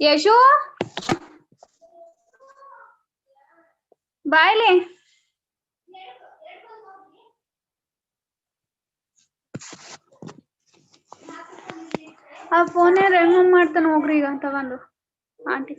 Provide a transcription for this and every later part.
यशु ಬಾಯ್ಲೆ ಆ phone remove ಮಾಡ್ತಾನೆ ಹೋಗ್ರಿ ಈಗ ತಗೊಂಡು aunty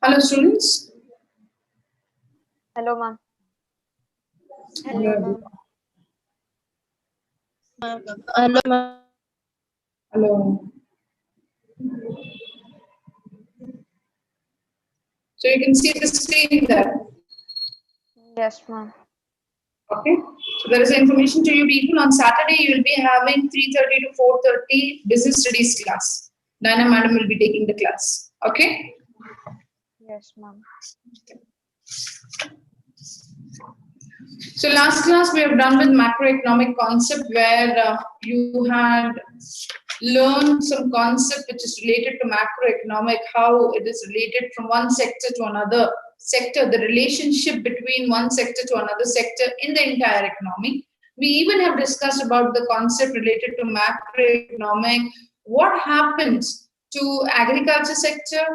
Hello students. Hello ma'am. Hello ma'am. Hello ma'am. Hello. So you can see the screen there. Yes ma'am. Okay. So there is information to you people. On Saturday you will be having 3:30 to 4:30 business studies class. Dana madam will be taking the class. Okay. Yes ma'am. So last class we have done with macroeconomic concept where you had learned some concept which is related to macroeconomic, how it is related from one sector to another sector, the relationship between one sector to another sector in the entire economy. We even have discussed about the concept related to macroeconomic, what happens to agriculture sector,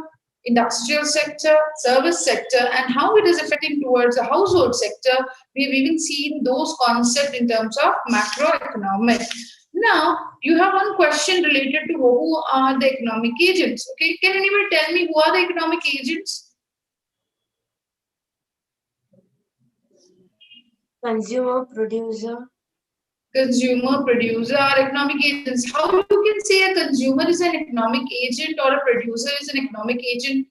industrial sector, service sector, and how it is affecting towards the household sector. We've even seen those concepts in terms of macroeconomic. Now, you have one question related to who are the economic agents. Okay, can anybody tell me who are the economic agents? Consumer, producer. Consumer, producer are economic agents. How you can say a consumer is an economic agent or a producer is an economic agent?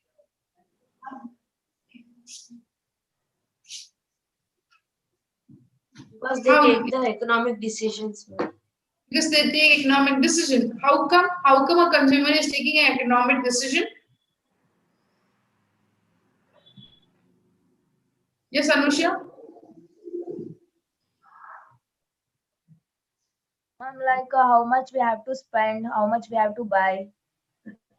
Because they take the economic decisions. Because they take economic decision. How come? How come a consumer is taking an economic decision? Yes, Anusha? Like how much we have to spend, how much we have to buy,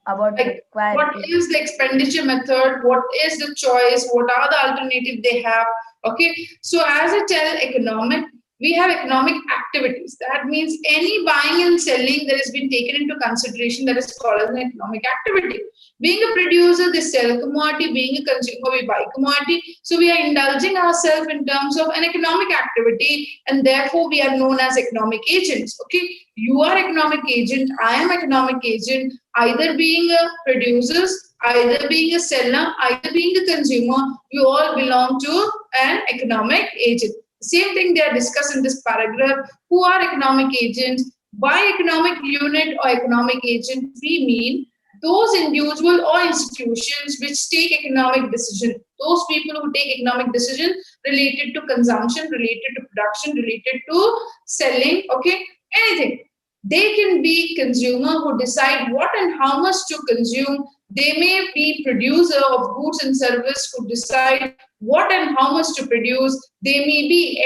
about Like, what is the expenditure method? What is the choice? What are the alternatives they have? Okay, so as I tell economic, we have economic activities. That means any buying and selling that has been taken into consideration, that is called as an economic activity. Being a producer, they sell a commodity. Being a consumer, we buy commodity. So we are indulging ourselves in terms of an economic activity, and therefore we are known as economic agents. Okay, you are economic agent, I am economic agent, either being a producer, either being a seller, either being a consumer, we all belong to an economic agent. Same thing they are discussed in this paragraph. Who are economic agents? By economic unit or economic agent, we mean those individual or institutions which take economic decision. Those people who take economic decision related to consumption, related to production, related to selling, okay, anything. They can be consumer who decide what and how much to consume. They may be producer of goods and service who decide what and how much to produce. They may be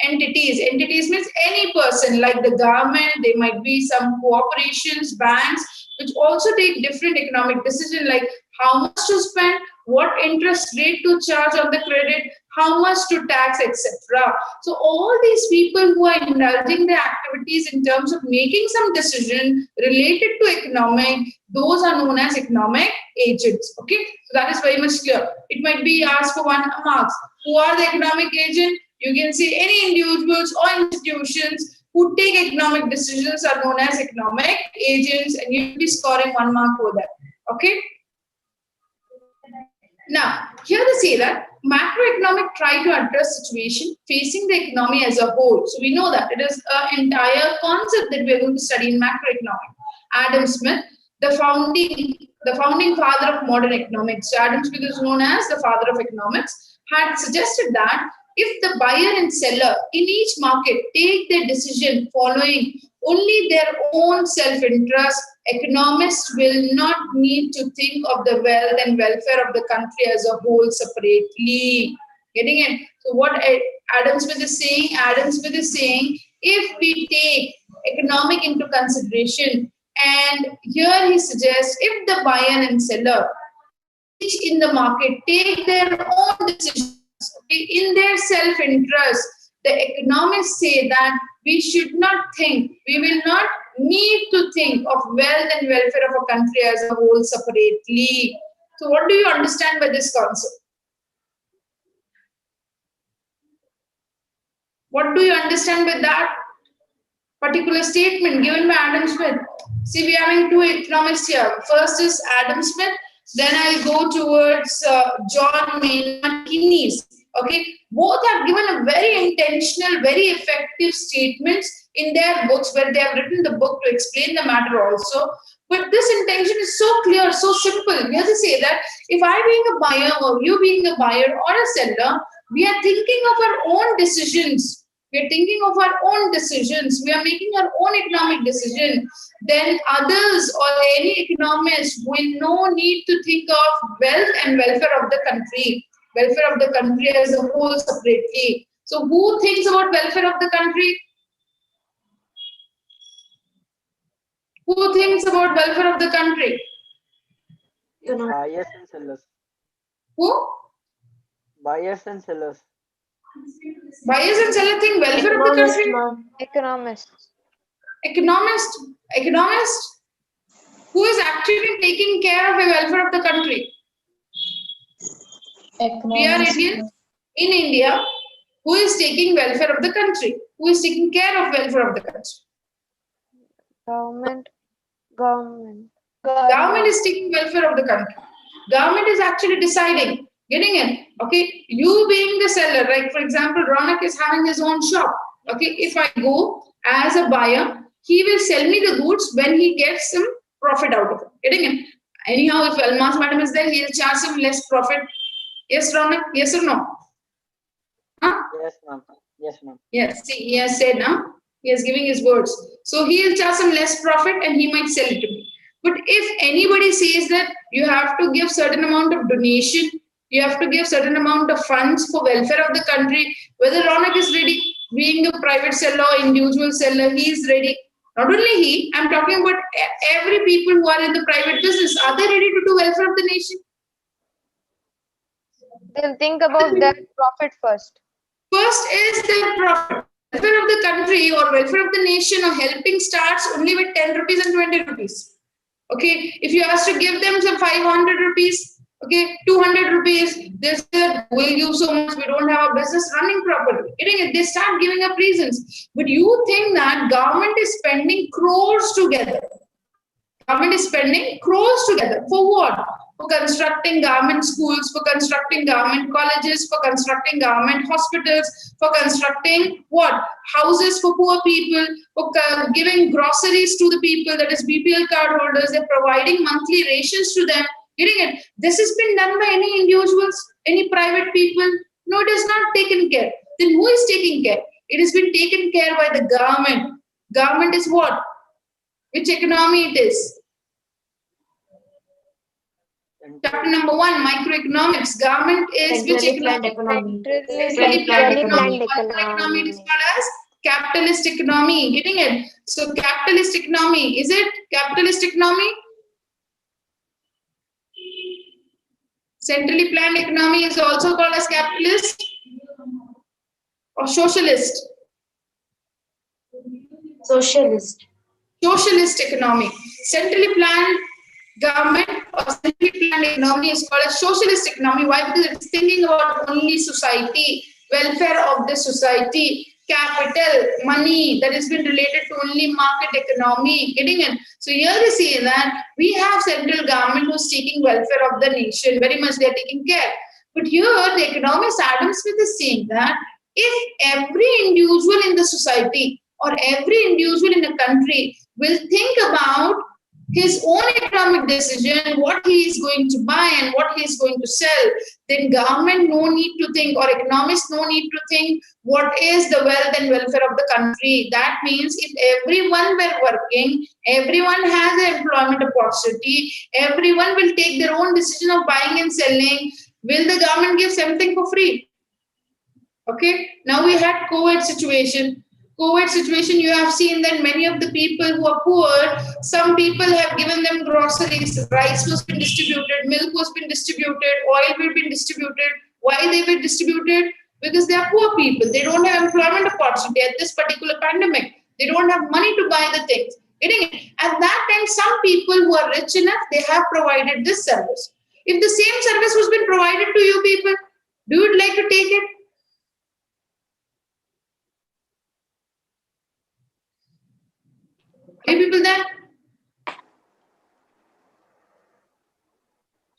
entities. Entities means any person like the government. They might be some corporations, banks, which also take different economic decision like how much to spend, what interest rate to charge on the credit, how much to tax, etc. So all these people who are indulging their activities in terms of making some decision related to economic, those are known as economic agents. Okay, so that is very much clear. It might be asked for one marks. Who are the economic agent? You can say any individuals or institutions who take economic decisions are known as economic agents, and you'll be scoring 1 mark for that. Okay. Now, here they say that macroeconomic try to address situation facing the economy as a whole. So we know that it is an entire concept that we are going to study in macroeconomic. Adam Smith, the founding father of modern economics. So Adam Smith is known as the father of economics, had suggested that if the buyer and seller in each market take their decision following only their own self-interest, economists will not need to think of the wealth and welfare of the country as a whole separately. Getting it? So what Adam Smith is saying? Adam Smith is saying if we take economic into consideration, and here he suggests if the buyer and seller each in the market take their own decisions in their self-interest, the economists say that we should not think, we will not need to think of wealth and welfare of a country as a whole separately. So what do you understand by this concept? What do you understand by that particular statement given by Adam Smith? See, we are having two economists here. First is Adam Smith, then I'll go towards John Maynard Keynes. Okay, both have given a very intentional, very effective statements in their books where they have written the book to explain the matter also. But this intention is so clear, so simple. We have to say that if I being a buyer or you being a buyer or a seller, we are thinking of our own decisions. We are thinking of our own decisions. We are making our own economic decision. Then others or any economist will no need to think of wealth and welfare of the country. Welfare of the country as a whole separately. So who thinks about welfare of the country? Who thinks about welfare of the country? Buyers and sellers. Who? Buyers and sellers. Buyers and sellers think welfare of the country? Economists. Economist? Who is actually taking care of the welfare of the country? We are Indians in India. Who is taking welfare of the country? Who is taking care of welfare of the country? Government. Government is taking welfare of the country. Government is actually deciding. Getting it? Okay. You being the seller, like for example, Ronak is having his own shop. Okay. If I go as a buyer, he will sell me the goods when he gets some profit out of it. Getting it? Anyhow, if Almas madam is there, he'll charge him less profit. Yes, Ronak? Yes or no? Huh? Yes, ma'am. Yes, ma'am. Yes. See, he has said now. He is giving his words. So he'll charge some less profit and he might sell it to me. But if anybody says that you have to give certain amount of donation, you have to give certain amount of funds for welfare of the country, whether Ronak is ready, being a private seller or individual seller, he is ready. Not only he, I'm talking about every people who are in the private business. Are they ready to do welfare of the nation? They'll think about their profit first. First is their profit. welfare of the country or welfare of the nation or helping starts only with 10 rupees and 20 rupees. Okay, if you ask to give them some 500 rupees, okay, 200 rupees, they said, we'll give so much, we don't have a business running properly. They start giving up reasons. But you think that government is spending crores together. Government is spending crores together. For what? For constructing government schools, for constructing government colleges, for constructing government hospitals, for constructing what? Houses for poor people, for giving groceries to the people, that is BPL card holders. They're providing monthly rations to them. Getting it? This has been done by any individuals, any private people? No, it is not taken care. Then who is taking care? It has been taken care by the government. Government is what? Which economy it is? Chapter number 1, microeconomics. Government is which Centrally economy? planned economy. Centrally planned economy. Centrally What planned economy is economy. called as capitalist economy. Getting it? So capitalist economy, is it capitalist economy? Centrally planned economy is also called as capitalist or socialist? Socialist. Socialist economy. Centrally planned government or centrally planned economy is called a socialist economy. Why? Because it's thinking about only society, welfare of the society, capital, money that has been related to only market economy. Getting it? So here we see that we have central government who's taking welfare of the nation. Very much they are taking care. But here the economist Adam Smith is saying that if every individual in the society or every individual in a country will think about his own economic decision, what he is going to buy and what he is going to sell, then government no need to think, or economists no need to think what is the wealth and welfare of the country. That means if everyone were working, everyone has an employment opportunity, everyone will take their own decision of buying and selling, will the government give something for free? Okay, now we had COVID situation. COVID situation, you have seen that many of the people who are poor, some people have given them groceries, rice was been distributed, milk was been distributed, oil will be distributed. Why they were distributed? Because they are poor people. They don't have employment opportunity at this particular pandemic. They don't have money to buy the things. Getting it? At that time, some people who are rich enough, they have provided this service. If the same service was been provided to you people, do you like to take it? Are you people there?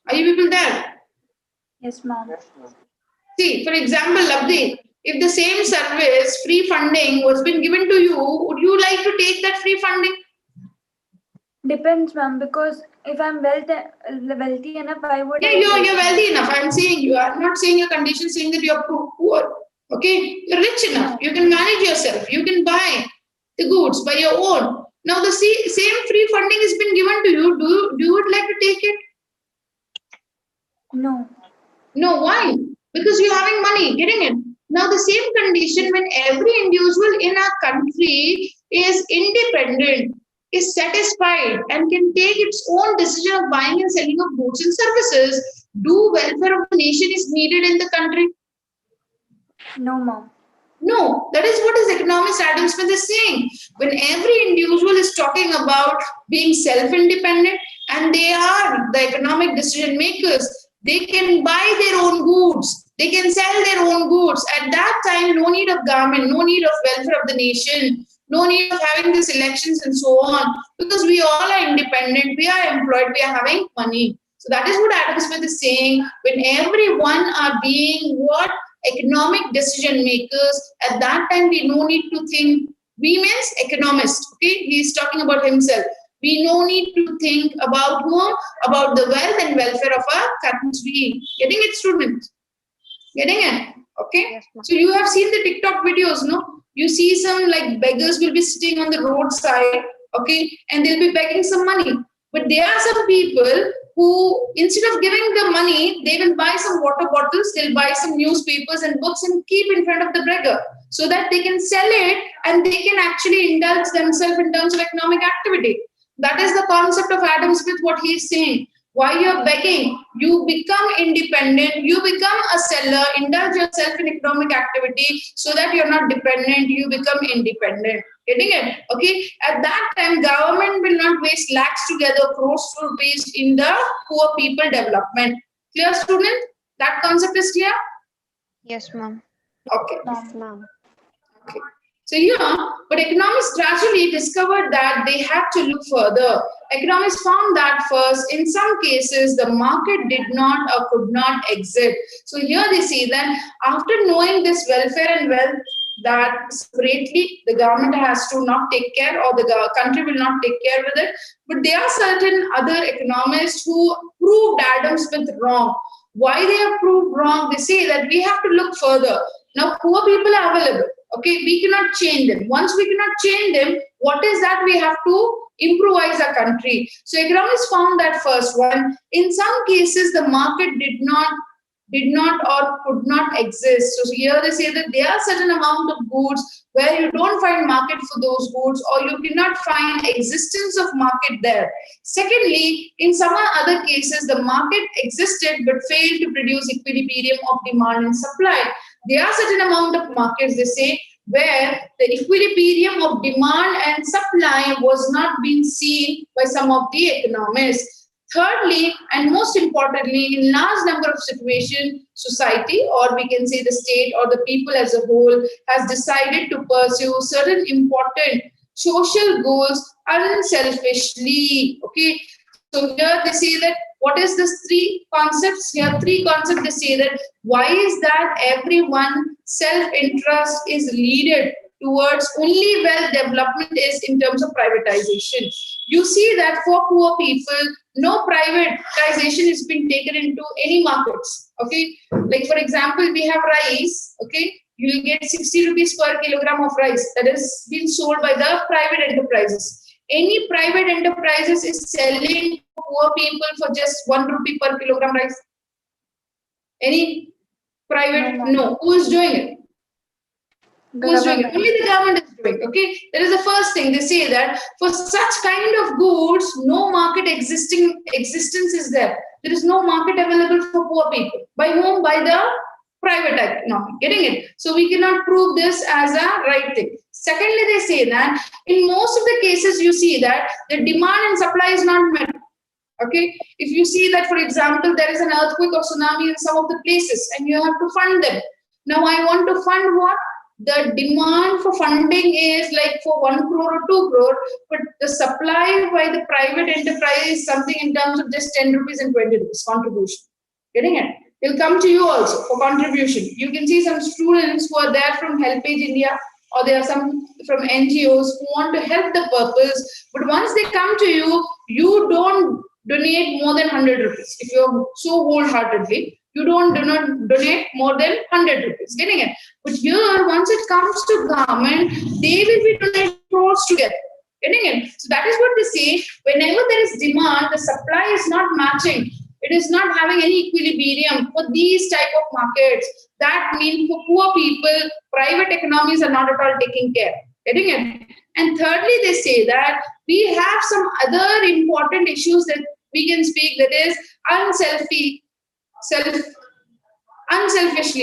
Are you people there? Yes, ma'am. Yes, ma'am. See, for example, Labdi, if the same service, free funding was been given to you, would you like to take that free funding? Depends, ma'am, because if I'm wealthy enough, I would. Yeah, you're wealthy enough. I'm saying you are not saying your condition, saying that you're poor. Okay, you're rich enough. You can manage yourself. You can buy the goods by your own. Now the same free funding has been given to you. Do you would like to take it? No. No, why? Because you're having money, getting it. Now the same condition when every individual in our country is independent, is satisfied and can take its own decision of buying and selling of goods and services, do welfare of the nation is needed in the country? No, ma'am. No, that is what his economist Adam Smith is saying. When every individual is talking about being self-independent and they are the economic decision makers, they can buy their own goods, they can sell their own goods. At that time, no need of government, no need of welfare of the nation, no need of having these elections and so on, because we all are independent, we are employed, we are having money. So that is what Adam Smith is saying. When everyone are being what? Economic decision makers, at that time we no need to think, we means economist, okay? He is talking about himself. We no need to think about whom? About the wealth and welfare of our country. Getting it, students? Getting it? Okay? Yes, ma'am. So you have seen the TikTok videos, no? You see some like beggars will be sitting on the roadside, okay? And they'll be begging some money. But there are some people who, instead of giving the money, they will buy some water bottles, they'll buy some newspapers and books and keep in front of the beggar so that they can sell it and they can actually indulge themselves in terms of economic activity. That is the concept of Adam Smith, what he is saying. Why you're begging? You become independent, you become a seller, indulge yourself in economic activity so that you're not dependent, you become independent. Getting it? Okay. At that time, government will not waste lakhs together, crores of rupees in the poor people development. Clear, student? That concept is clear? Yes, ma'am. Okay. Yes, ma'am. Okay. So here, but economists gradually discovered that they had to look further. Economists found that first, in some cases, the market did not or could not exist. So here they see that after knowing this welfare and wealth, that separately the government has to not take care or the country will not take care with it. But there are certain other economists who proved Adam Smith wrong. Why they have proved wrong? They say that we have to look further. Now, poor people are available. Okay, we cannot change them. Once we cannot change them, what is that? We have to improvise our country. So economists found that first one. In some cases, the market did not or could not exist. So here they say that there are certain amount of goods where you don't find market for those goods or you cannot find existence of market there. Secondly, in some other cases, the market existed but failed to produce equilibrium of demand and supply. There are certain amount of markets, they say, where the equilibrium of demand and supply was not being seen by some of the economists. Thirdly, and most importantly, in large number of situations, society, or we can say the state or the people as a whole, has decided to pursue certain important social goals unselfishly. Okay, so here they say that what is this three concepts? Here three concepts they say that why is that everyone self-interest is leaded towards only wealth development is in terms of privatization. You see that for poor people, no privatization is being taken into any markets. Okay, like for example, we have rice. Okay, you will get 60 rupees per kilogram of rice that is being sold by the private enterprises. Any private enterprises is selling poor people for just 1 rupee per kilogram rice? Any private? No. Who is doing it? Who's doing it? Only the government is doing. Okay, that is the first thing they say that for such kind of goods, no market existence is there. There is no market available for poor people. By whom? By the private economy. Getting it? So we cannot prove this as a right thing. Secondly, they say that in most of the cases, you see that the demand and supply is not met. Okay, if you see that, for example, there is an earthquake or tsunami in some of the places, and you have to fund them. Now, I want to fund what? The demand for funding is like for 1 crore or 2 crore, but the supply by the private enterprise is something in terms of just 10 rupees and 20 rupees contribution. Getting it? They'll come to you also for contribution. You can see some students who are there from HelpAge India, or there are some from NGOs who want to help the purpose, but once they come to you, you don't donate more than 100 rupees. If you're so wholeheartedly, you do not donate more than 100 rupees. Getting it? But here, once it comes to government, they will be donating crores together. Getting it? So that is what they say. Whenever there is demand, the supply is not matching. It is not having any equilibrium for these type of markets. That means for poor people, private economies are not at all taking care. Getting it? And thirdly, they say that we have some other important issues that we can speak, that is unselfishly.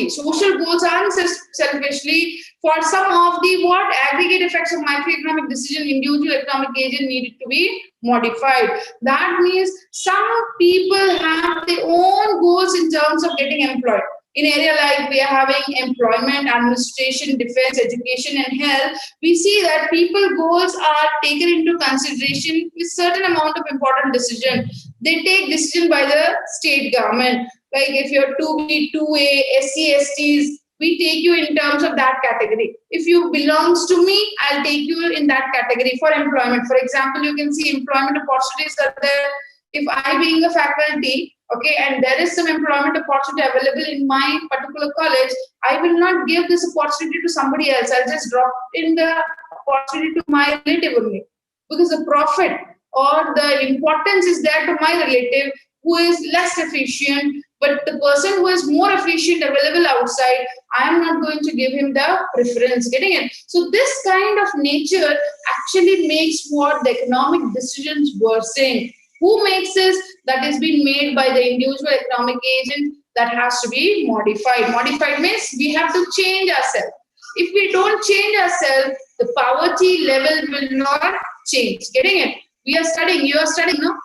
Social goals are unselfishly for some of the what aggregate effects of microeconomic decision, individual economic agent needed to be modified. That means some people have their own goals in terms of getting employed. In area like we are having employment, administration, defense, education, and health, we see that people goals are taken into consideration with certain amount of important decision. They take decision by the state government. Like if you're 2B, 2A, SC, STs, we take you in terms of that category. If you belongs to me, I'll take you in that category for employment. For example, you can see employment opportunities are there. If I being a faculty, okay, and there is some employment opportunity available in my particular college, I will not give this opportunity to somebody else. I'll just drop in the opportunity to my relative only. Because the profit or the importance is there to my relative who is less efficient, but the person who is more efficient available outside, I am not going to give him the preference. Getting it? So this kind of nature actually makes what the economic decisions were saying. Who makes this? That is being made by the individual economic agent. That has to be modified. Modified means we have to change ourselves. If we don't change ourselves, the poverty level will not change. Getting it? We are studying, you are studying, no?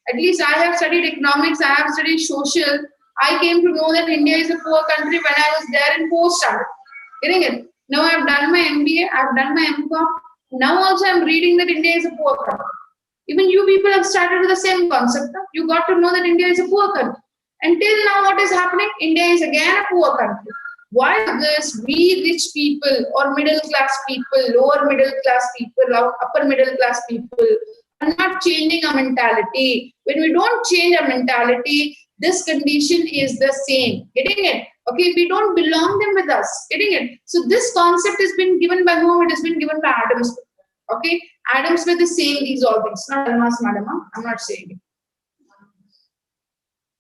At least I have studied economics, I have studied social. I came to know that India is a poor country when I was there in post-study. Getting it? Now I have done my MBA, I have done my MCOM. Now also I am reading that India is a poor country. Even you people have started with the same concept. No? You got to know that India is a poor country. Until now, what is happening? India is again a poor country. Why this? We rich people or middle class people, lower middle class people, or upper middle class people are not changing our mentality. When we don't change our mentality, this condition is the same. Getting it? Okay, we don't belong them with us. Getting it? So this concept has been given by whom? It has been given by Adam Smith. Okay, Adam Smith is saying these all things, not Almas madam. I'm not saying it.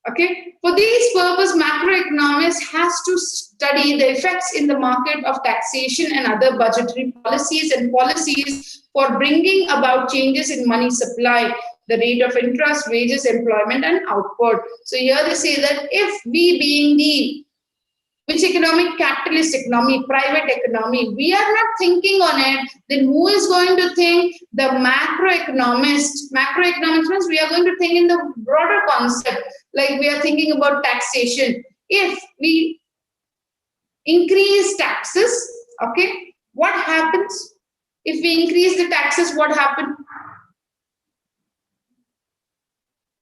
Okay, for these purpose, macroeconomists has to study the effects in the market of taxation and other budgetary policies and policies for bringing about changes in money supply, the rate of interest, wages, employment, and output. So here they say that if we being the which economic? Capitalist economy, private economy. We are not thinking on it. Then who is going to think? The macroeconomist. Macroeconomics means we are going to think in the broader concept. Like we are thinking about taxation. If we increase taxes, okay, what happens? If we increase the taxes, what happens?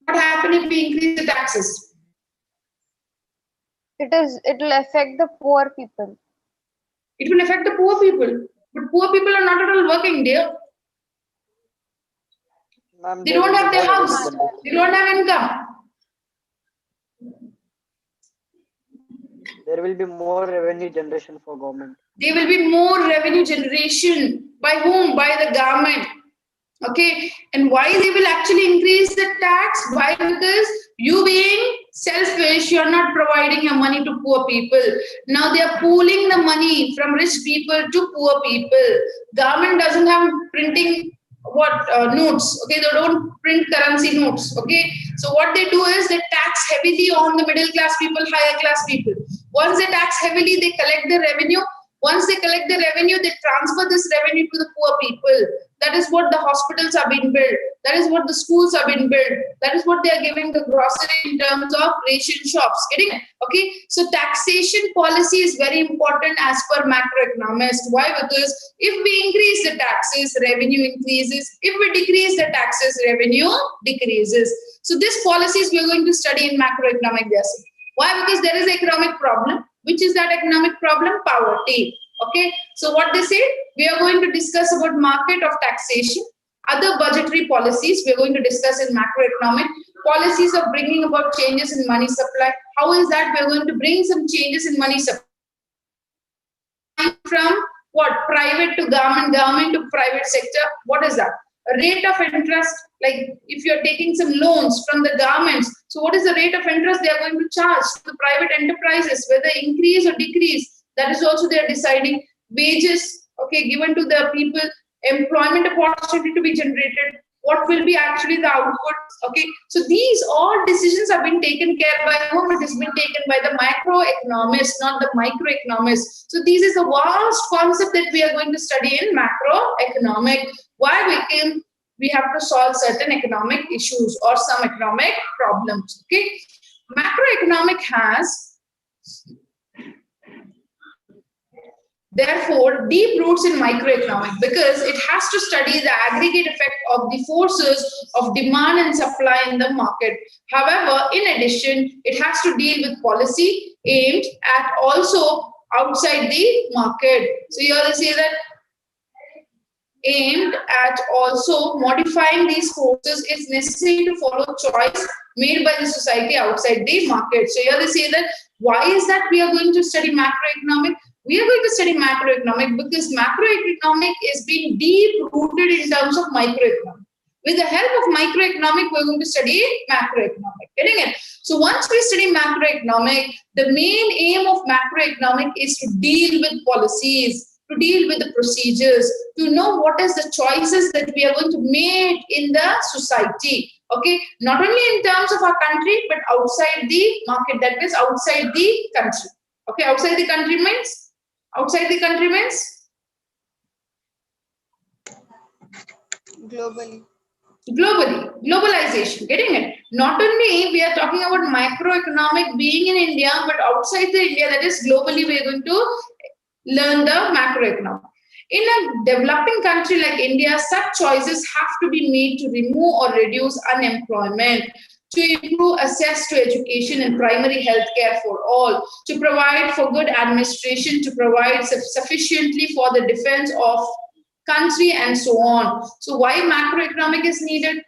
What happens if we increase the taxes? It will affect the poor people. It will affect the poor people. But poor people are not at all working there. They don't have their house. They don't have income. There will be more revenue generation for government. There will be more revenue generation. By whom? By the government. Okay. And why they will actually increase the tax? Why? Because you being selfish, you are not providing your money to poor people. Now they are pooling the money from rich people to poor people. Government doesn't have printing notes. Okay, they don't print currency notes. Okay, so what they do is they tax heavily on the middle class people, higher class people. Once they tax heavily, they collect the revenue. Once they collect the revenue, they transfer this revenue to the poor people. That is what the hospitals are being built. That is what the schools are being built. That is what they are giving the grocery in terms of ration shops. Getting it? Okay. So taxation policy is very important as per macroeconomists. Why? Because if we increase the taxes, revenue increases. If we decrease the taxes, revenue decreases. So these policies we are going to study in macroeconomic theory. Why? Because there is an economic problem. Which is that economic problem? Poverty. Okay. So what they say, we are going to discuss about market of taxation, other budgetary policies. We are going to discuss in macroeconomic policies of bringing about changes in money supply. How is that? We are going to bring some changes in money supply from what? Private to government, government to private sector. What is that? A rate of interest, like if you're taking some loans from the governments, so what is the rate of interest they are going to charge to the private enterprises, whether increase or decrease? That is also they are deciding. Wages, okay, given to the people, employment opportunity to be generated, what will be actually the output, okay? So these all decisions have been taken care by whom? It has been taken by the macroeconomists, not the microeconomists. So this is a vast concept that we are going to study in macroeconomic. Why? We have to solve certain economic issues or some economic problems, okay? Macroeconomic has therefore deep roots in microeconomic because it has to study the aggregate effect of the forces of demand and supply in the market. However, in addition, it has to deal with policy aimed at also outside the market. So here they say that aimed at also modifying these forces is necessary to follow choice made by the society outside the market. So here they say that why is that we are going to study macroeconomic? We are going to study macroeconomic because macroeconomic is being deep rooted in terms of microeconomic. With the help of microeconomic, we're going to study macroeconomic. Getting it? So once we study macroeconomic, the main aim of macroeconomic is to deal with policies, to deal with the procedures, to know what is the choices that we are going to make in the society. Okay, not only in terms of our country, but outside the market, that means outside the country. Okay, outside the country means? Outside the country means? Globally. Globally, globalization, getting it? Not only we are talking about microeconomic being in India, but outside the India, that is globally, we are going to learn the macroeconomic. In a developing country like India, such choices have to be made to remove or reduce unemployment, to improve access to education and primary health care for all, to provide for good administration, to provide sufficiently for the defense of country and so on. So why macroeconomic is needed?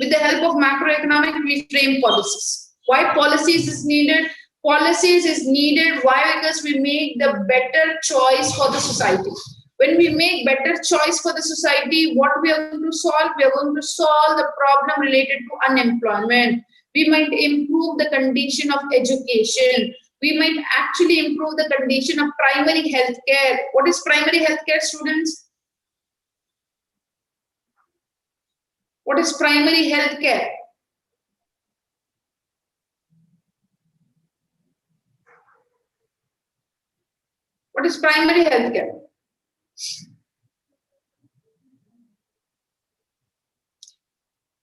With the help of macroeconomic, we frame policies. Why policies is needed? Policies is needed. Why? Because we make the better choice for the society. When we make better choice for the society, what we are going to solve? We are going to solve the problem related to unemployment. We might improve the condition of education. We might actually improve the condition of primary health care. What is primary health care, students? What is primary health care? What is primary health care?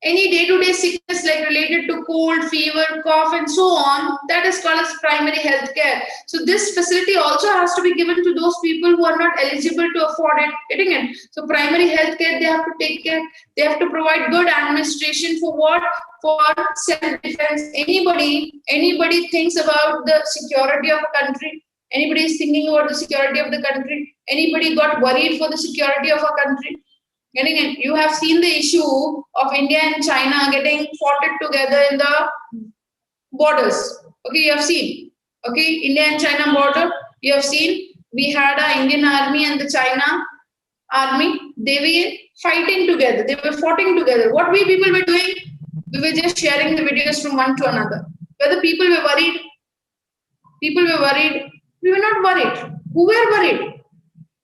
Any day-to-day sickness like related to cold, fever, cough, and so on, that is called as primary health care. So this facility also has to be given to those people who are not eligible to afford it, getting it? So primary health care, they have to take care. They have to provide good administration for what? For self-defense. Anybody thinks about the security of a country? Anybody is thinking about the security of the country? Anybody got worried for the security of a country? Getting it? You have seen the issue of India and China getting fought together in the borders. Okay, you have seen. Okay, India and China border. You have seen. We had our Indian army and the China army. They were fighting together. They were fighting together. What we people were doing? We were just sharing the videos from one to another. Whether people were worried. People were worried. We were not worried. Who were worried?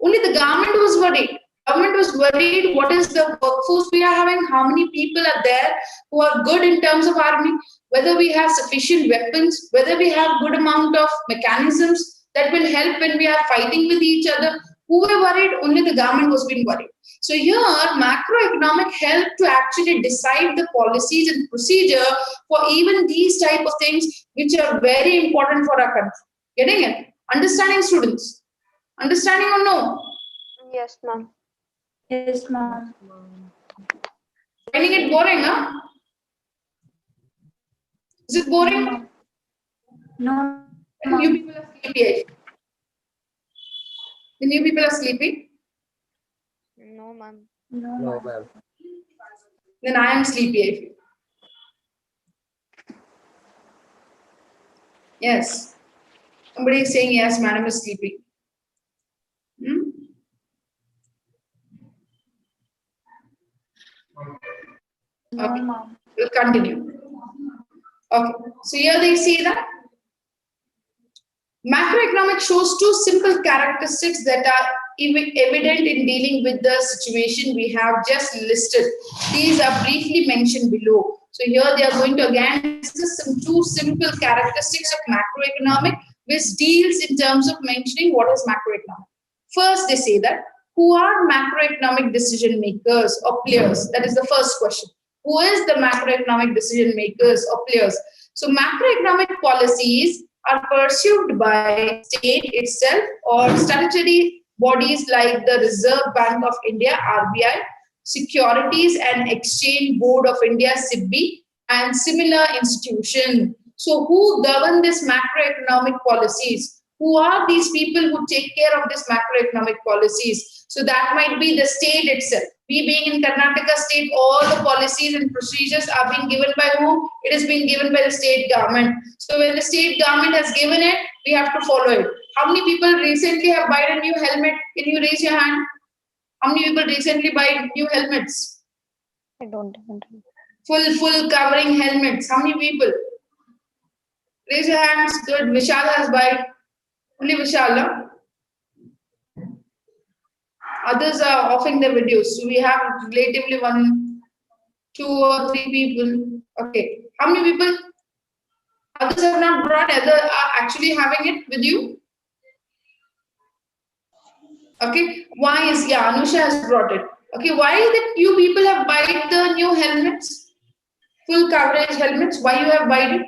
Only the government was worried. Government was worried what is the workforce we are having, how many people are there who are good in terms of army, whether we have sufficient weapons, whether we have good amount of mechanisms that will help when we are fighting with each other. Who were worried? Only the government was being worried. So here, macroeconomic help to actually decide the policies and procedure for even these type of things which are very important for our country. Getting it? Understanding, students? Understanding or no? Yes, ma'am. Yes, ma'am. Finding it boring, huh? Is it boring? No. The new people are sleepy. The new people are sleepy. No, ma'am. No, ma'am. Then I am sleepy, I feel. Yes. Somebody is saying yes, madam is sleepy. No, Okay. ma'am. We'll continue. Okay. So here they see that macroeconomics shows two simple characteristics that are evident in dealing with the situation we have just listed. These are briefly mentioned below. So here they are going to again discuss some two simple characteristics of macroeconomic which deals in terms of mentioning what is macroeconomic. First, they say that who are macroeconomic decision makers or players? That is the first question. Who is the macroeconomic decision makers or players? So macroeconomic policies are pursued by state itself or statutory bodies like the Reserve Bank of India, RBI, Securities and Exchange Board of India, SIBI, and similar institutions. So who govern this macroeconomic policies? Who are these people who take care of this macroeconomic policies? So that might be the state itself. We being in Karnataka state, all the policies and procedures are being given by whom? It is being given by the state government. So when the state government has given it, we have to follow it. How many people recently have bought a new helmet? Can you raise your hand? How many people recently buy new helmets? I don't. Full covering helmets. How many people? Raise your hands. Good. Vishal has bought. Only Vishal, huh? Others are offing their videos. So we have relatively one. 2 or 3 people. Okay. How many people? Others have not brought, other are actually having it with you. Okay. Why is, yeah, Anusha has brought it. Okay. Why is that you people have bought the new helmets? Full coverage helmets. Why you have bought it?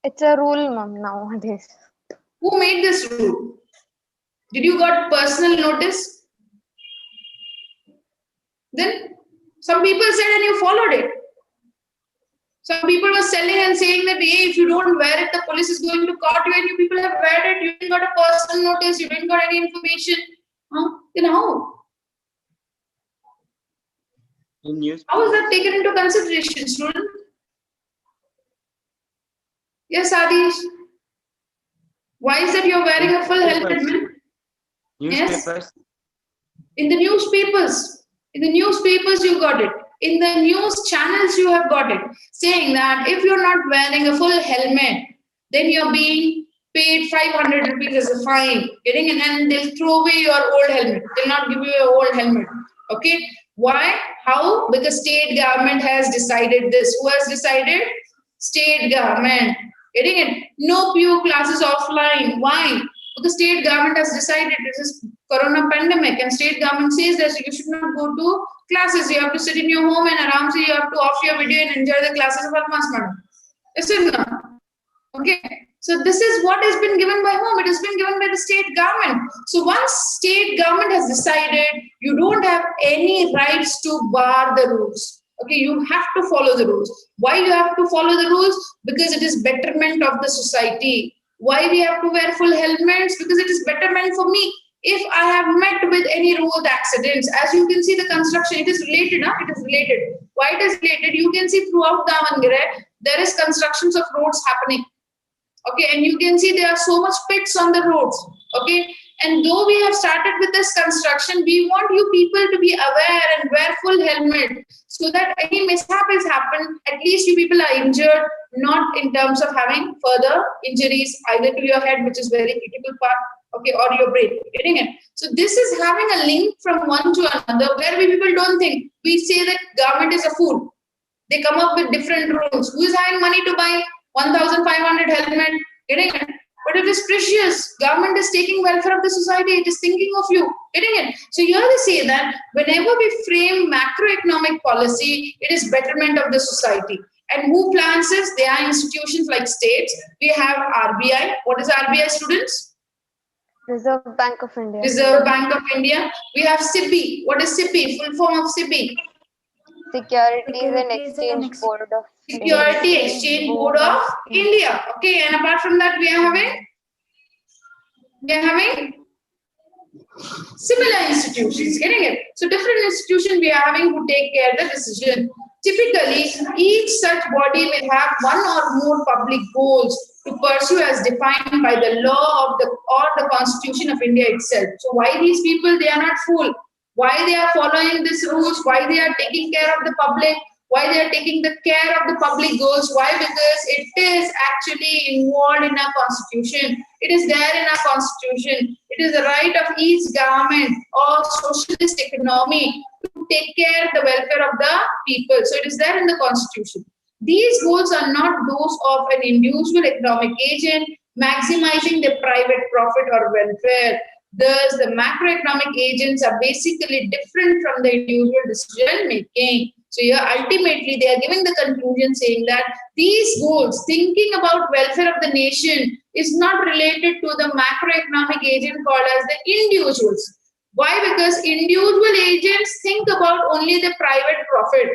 It's a rule, ma'am, nowadays. Who made this rule? Did you got personal notice? Then some people said and you followed it. Some people were selling and saying that, hey, if you don't wear it, the police is going to caught you, and you people have wear it, you didn't got a personal notice, you didn't got any information. Then how? How is that taken into consideration, student? Yes, Adish. Why is that you're wearing a full helmet? Newspapers. Yes. In the newspapers. In the newspapers you got it. In the news channels you have got it. Saying that if you're not wearing a full helmet, then you're being paid 500 rupees as a fine. Getting in, and they'll throw away your old helmet. They'll not give you your old helmet. Okay. Why? How? Because state government has decided this. Who has decided? State government. Getting it? No PU classes offline. Why? Because state government has decided this is corona pandemic, and state government says that you should not go to classes. You have to sit in your home and around, so you have to off your video and enjoy the classes of Almas madam. Is it not? Okay. So this is what has been given by whom? It has been given by the state government. So once state government has decided, you don't have any rights to bar the rules. Okay, you have to follow the rules. Why you have to follow the rules? Because it is betterment of the society. Why we have to wear full helmets? Because it is betterment for me. If I have met with any road accidents, as you can see the construction, it is related, huh? It is related. Why it is related? You can see throughout Davangere, there is constructions of roads happening. Okay, and you can see there are so much pits on the roads. Okay, and though we have started with this construction, we want you people to be aware and wear full helmet so that any mishap has happened, at least you people are injured, not in terms of having further injuries either to your head, which is very critical part, okay, or your brain. Getting it? So this is having a link from one to another where we people don't think. We say that government is a fool. They come up with different rules. Who is having money to buy 1,500 helmet? Getting it? But it is precious. Government is taking welfare of the society. It is thinking of you. Getting it? So here they say that whenever we frame macroeconomic policy, it is betterment of the society. And who plans this? There are institutions like states. We have RBI. What is RBI, students? Reserve Bank of India. Reserve Bank of India. We have SIBI. What is SIBI? Full form of SIBI. Securities and Exchange Board of Security Exchange Board of India. Okay, and apart from that, we are having similar institutions. Getting it? So different institutions we are having who take care of the decision. Typically, each such body will have one or more public goals to pursue as defined by the law of the Constitution of India itself. So why these people? They are not fool. Why they are following these rules? Why they are taking care of the public? Why they are taking the care of the public goals? Why? Because it is actually involved in our constitution. It is there in our constitution. It is the right of each government or socialist economy to take care of the welfare of the people. So it is there in the constitution. These goals are not those of an individual economic agent maximizing their private profit or welfare. Thus, the macroeconomic agents are basically different from the individual decision making. So here ultimately they are giving the conclusion saying that these goals, thinking about welfare of the nation, is not related to the macroeconomic agent called as the individuals. Why? Because individual agents think about only the private profit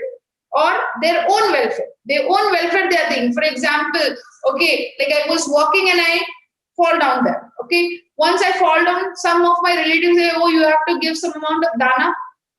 or their own welfare. Their own welfare they are thinking. For example, okay, like I was walking and I fall down there. Okay, once I fall down, some of my relatives say, oh, you have to give some amount of dana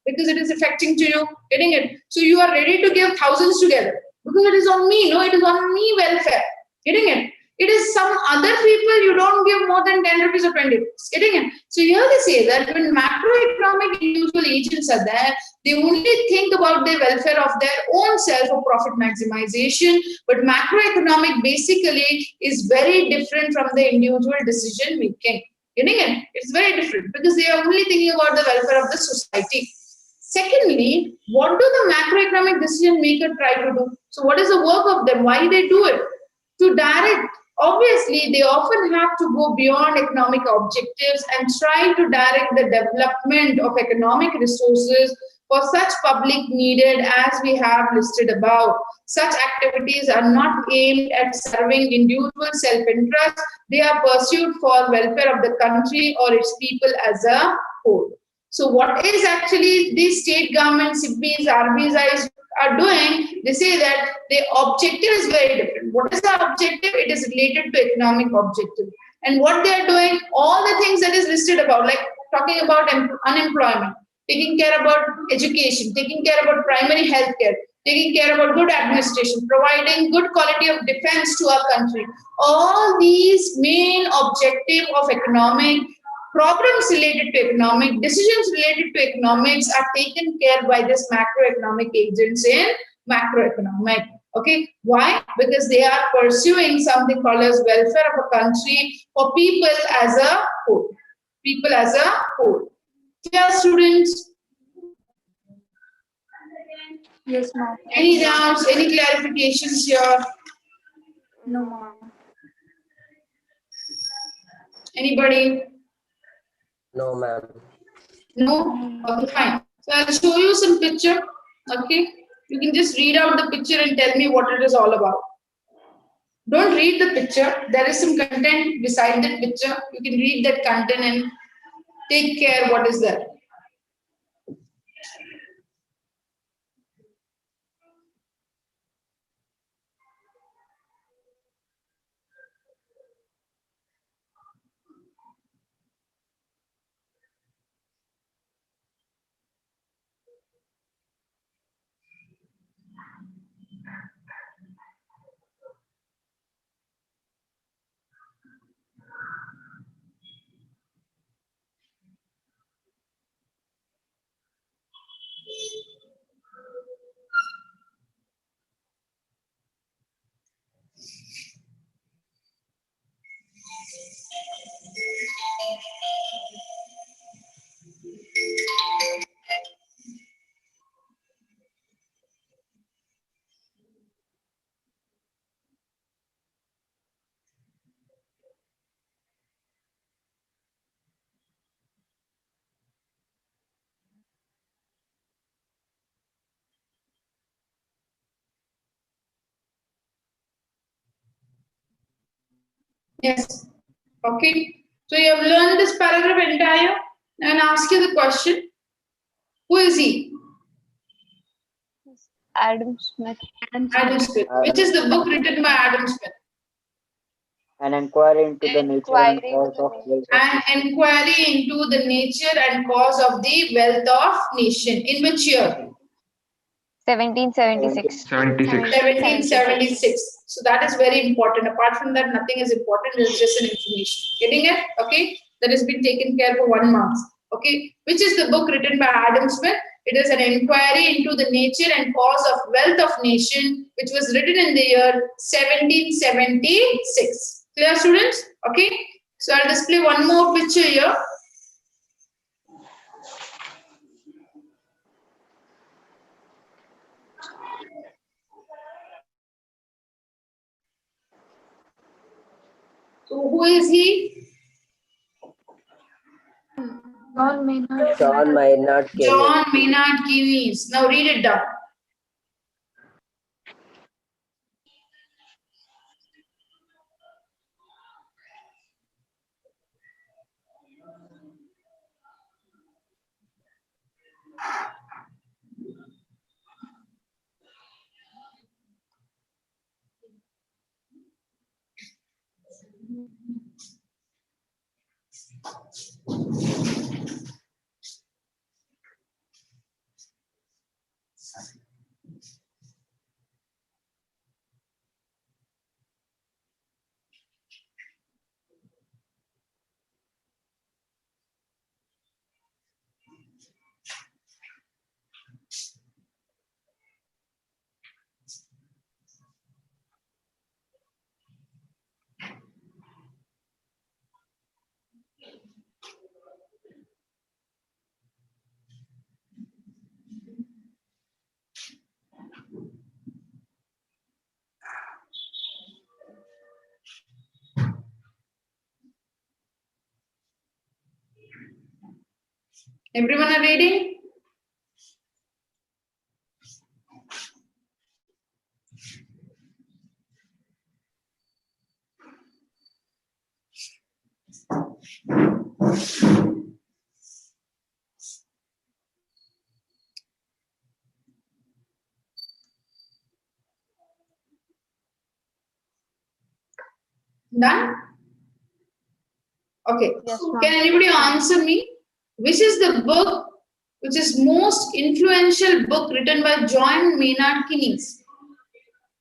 because it is affecting to you. Getting it? So you are ready to give thousands together because it is on me. No, it is on me welfare. Getting it? It is some other people you don't give more than 10 rupees or 20 rupees. Getting it? So here they say that when macroeconomic individual agents are there, they only think about the welfare of their own self or profit maximization. But macroeconomic basically is very different from the individual decision making. Getting it? It's very different because they are only thinking about the welfare of the society. Secondly, what do the macroeconomic decision maker try to do? So what is the work of them? Why they do it? To direct. Obviously, they often have to go beyond economic objectives and try to direct the development of economic resources for such public needed as we have listed above. Such activities are not aimed at serving individual self-interest. They are pursued for welfare of the country or its people as a whole. So what is actually these state governments, SIBBIs, RBIs are doing? They say that the objective is very different. What is the objective? It is related to economic objective. And what they are doing, all the things that is listed about, like talking about unemployment, taking care about education, taking care about primary health care, taking care about good administration, providing good quality of defense to our country. All these main objective of economic problems related to economic, decisions related to economics are taken care by this macroeconomic agents in macroeconomic. Okay, why? Because they are pursuing something called as welfare of a country for people as a whole. People as a whole. Clear, students? Yes, ma'am. Any doubts, any clarifications here? No, ma'am. Anybody? No, ma'am. No? Okay, fine. So I'll show you some picture. Okay. You can just read out the picture and tell me what it is all about. Don't read the picture. There is some content beside the picture. You can read that content and take care what is there. Yes. Okay. So you have learned this paragraph entire and ask you the question. Who is he? Adam Smith. Adam Smith. Which is the book written by Adam Smith? An inquiry into the nature and Inquiry cause into of the wealth. An inquiry into the nature and cause of the wealth of nation. In which year? 1776. 76. 1776. So that is very important. Apart from that, nothing is important. It's just an information. Getting it? Okay. That has been taken care for 1 month. Okay. Which is the book written by Adam Smith? It is an inquiry into the nature and cause of wealth of nation, which was written in the year 1776. Clear, students? Okay. So I'll display one more picture here. So who is he? John Maynard. John Maynard Keynes. John Maynard Keynes. Now read it down. Everyone are reading? Done? Okay. Yes, ma'am. Can anybody answer me? Which is the book which is most influential book written by John Maynard Keynes?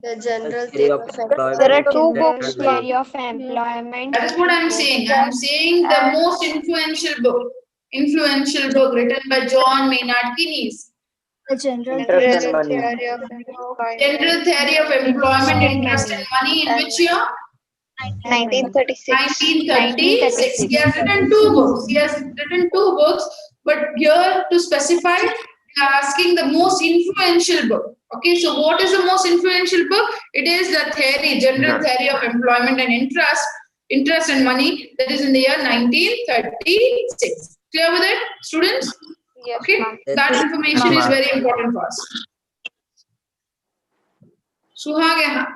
The general Theory theory of of employment. employment. There are two General books, theory ma'am. of employment. That is what I'm saying. I'm saying the most influential book. Influential book written by John Maynard Keynes. The general Interest and money. Theory of employment. General theory of employment, interest and money. In which year? 1936. 1936. He has written two books. But here to specify, we are asking the most influential book. Okay, so what is the most influential book? It is the theory, general theory of employment and interest and money. That is in the year 1936. Clear with it, students? Yes, Okay, ma'am. that information is very important for us. Suhag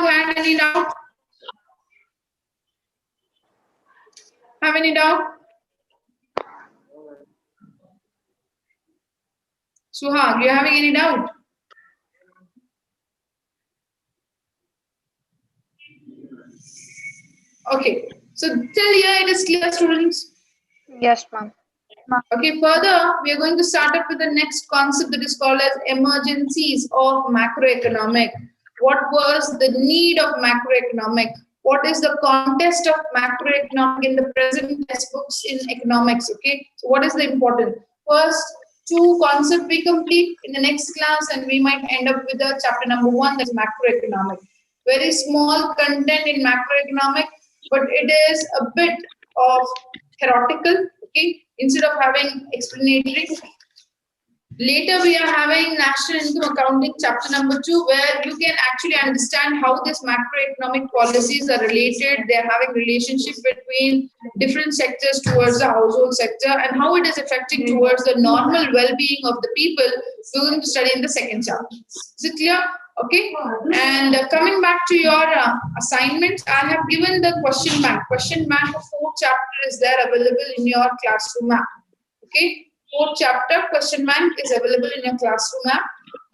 had any doubt? Have any doubt? Suhag, you having any doubt? Okay, so till here it is clear, students. Yes, ma'am. Okay, further, we are going to start up with the next concept that is called as emergencies of macroeconomic. What was the need of macroeconomic? What is the context of macroeconomic in the present textbooks in economics? Okay, so what is the important? First, two concepts we complete in the next class, and we might end up with the chapter number 1, that's macroeconomic. Very small content in macroeconomic, but it is a bit of theoretical. Okay, instead of having explanatory. Later we are having national income accounting chapter number 2, where you can actually understand how these macroeconomic policies are related. They are having relationship between different sectors towards the household sector and how it is affecting towards the normal well-being of the people. We're going to study in the second chapter. Is it clear? Okay. And coming back to your assignments, I have given the question bank. Question bank of 4th chapter is there available in your classroom app. Okay. 4th chapter question bank is available in your classroom app.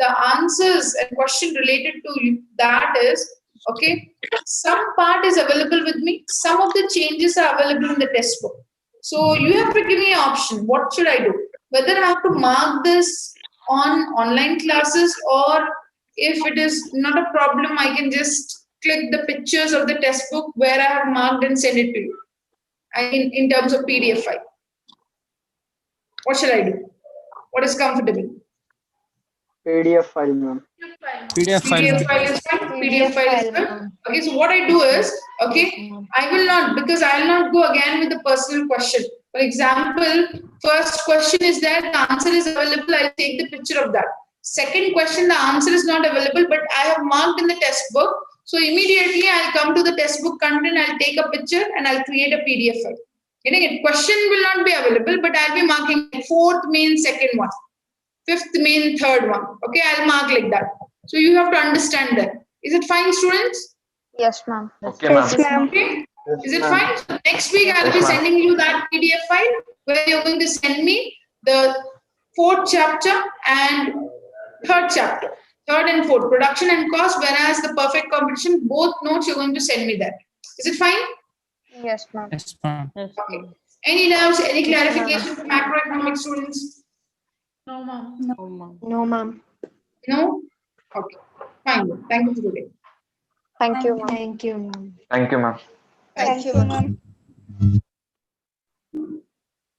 The answers and question related to that is, okay, some part is available with me. Some of the changes are available in the test book. So you have to give me an option. What should I do? Whether I have to mark this on online classes, or if it is not a problem, I can just click the pictures of the test book where I have marked and send it to you. In terms of PDF file. What should I do? What is comfortable? PDF file, ma'am. PDF file. PDF file is fine. PDF file is good. Okay, so what I do is, okay, I will not, because I will not go again with the personal question. For example, first question is there, the answer is available, I'll take the picture of that. Second question, the answer is not available, but I have marked in the test book. So immediately I'll come to the test book content, I'll take a picture and I'll create a PDF file. Getting it? Question will not be available, but I'll be marking 4th main, 2nd one, 5th main, 3rd one. Okay, I'll mark like that. So you have to understand that. Is it fine, students? Yes, ma'am. Okay, ma'am. Okay. Is it fine? So next week I'll be sending you that PDF file where you're going to send me the 4th chapter and 3rd chapter. 3rd and 4th, production and cost, whereas the perfect competition, both notes you're going to send me that. Is it fine? Yes, ma'am. Yes, ma'am. Okay. Any doubts, any clarification for macroeconomic students? No, ma'am. No, ma'am. No? Okay. Fine. Thank you for today. Thank you, ma'am. Thank you, ma'am. Thank you, ma'am. Thank you, ma'am.